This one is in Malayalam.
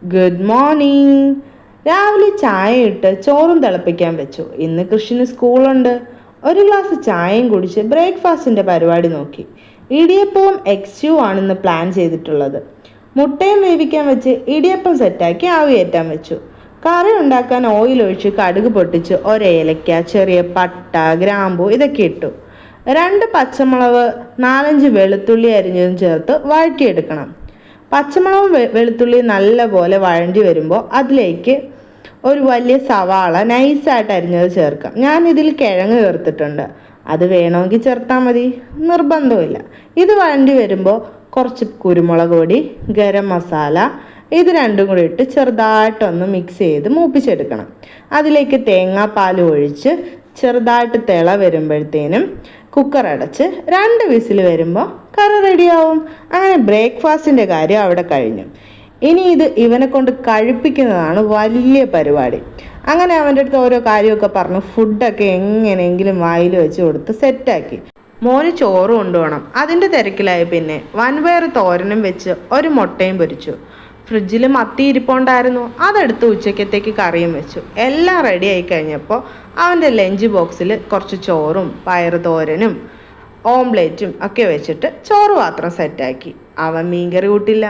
Good morning. രാവിലെ ചായ ഇട്ട് ചോറും തിളപ്പിക്കാൻ വെച്ചു. ഇന്ന് കൃഷിന് സ്കൂളുണ്ട്. ഒരു ഗ്ലാസ് ചായയും കുടിച്ച് ബ്രേക്ക്ഫാസ്റ്റിൻ്റെ പരിപാടി നോക്കി. ഇടിയപ്പവും എക്സ്യൂ ആണെന്ന് പ്ലാൻ ചെയ്തിട്ടുള്ളത്. മുട്ടയും വേവിക്കാൻ വെച്ച് ഇടിയപ്പം സെറ്റാക്കി ആവിയേറ്റാൻ വെച്ചു. കറി ഉണ്ടാക്കാൻ ഓയിൽ ഒഴിച്ച് കടുക് പൊട്ടിച്ച് ഒരേലക്ക, ചെറിയ പട്ട, ഗ്രാമ്പൂ ഇതൊക്കെ ഇട്ടു. 2 പച്ചമുളക്, 4-5 വെളുത്തുള്ളി അരിഞ്ഞതും ചേർത്ത് വഴറ്റിയെടുക്കണം. പച്ചമുളകും വെളുത്തുള്ളി നല്ലപോലെ വഴണ്ടി വരുമ്പോൾ അതിലേക്ക് ഒരു വലിയ സവാള നൈസായിട്ട് അരിഞ്ഞത് ചേർക്കാം. ഞാൻ ഇതിൽ കിഴങ്ങ് ചേർത്തിട്ടുണ്ട്. അത് വേണമെങ്കിൽ ചേർത്താൽ മതി, നിർബന്ധമില്ല. ഇത് വഴണ്ടി വരുമ്പോൾ കുറച്ച് കുരുമുളക് പൊടി, ഗരം മസാല ഇത് രണ്ടും കൂടി ഇട്ട് ചെറുതായിട്ടൊന്ന് മിക്സ് ചെയ്ത് മൂപ്പിച്ചെടുക്കണം. അതിലേക്ക് തേങ്ങാപ്പാൽ ഒഴിച്ച് ചെറുതായിട്ട് തിള വരുമ്പോഴത്തേനും കുക്കർ അടച്ച് 2 വിസിൽ വരുമ്പോൾ കറി റെഡിയാവും. അങ്ങനെ ബ്രേക്ക്ഫാസ്റ്റിൻ്റെ കാര്യം അവിടെ കഴിഞ്ഞു. ഇനി ഇത് ഇവനെ കൊണ്ട് കഴിപ്പിക്കുന്നതാണ് വലിയ പരിപാടി. അങ്ങനെ അവൻ്റെ അടുത്ത് ഓരോ കാര്യമൊക്കെ പറഞ്ഞ് ഫുഡൊക്കെ എങ്ങനെയെങ്കിലും വായിൽ വെച്ച് കൊടുത്ത് സെറ്റാക്കി. മോന് ചോറ് കൊണ്ടുപോകണം. അതിൻ്റെ തിരക്കിലായി. പിന്നെ വൻപയർ തോരനും വെച്ച് ഒരു മുട്ടയും പൊരിച്ചു. ഫ്രിഡ്ജിൽ മത്തി ഇരിപ്പുണ്ടായിരുന്നു. അതെടുത്ത് ഉച്ചക്കത്തേക്ക് കറിയും വെച്ചു. എല്ലാം റെഡി ആയി കഴിഞ്ഞപ്പോൾ അവൻ്റെ ലഞ്ച് ബോക്സിൽ കുറച്ച് ചോറും പയർ തോരനും ഓംലേറ്റും ഒക്കെ വെച്ചിട്ട് ചോറ് മാത്രം സെറ്റാക്കി. അവൻ മീൻകറി കൂട്ടില്ല.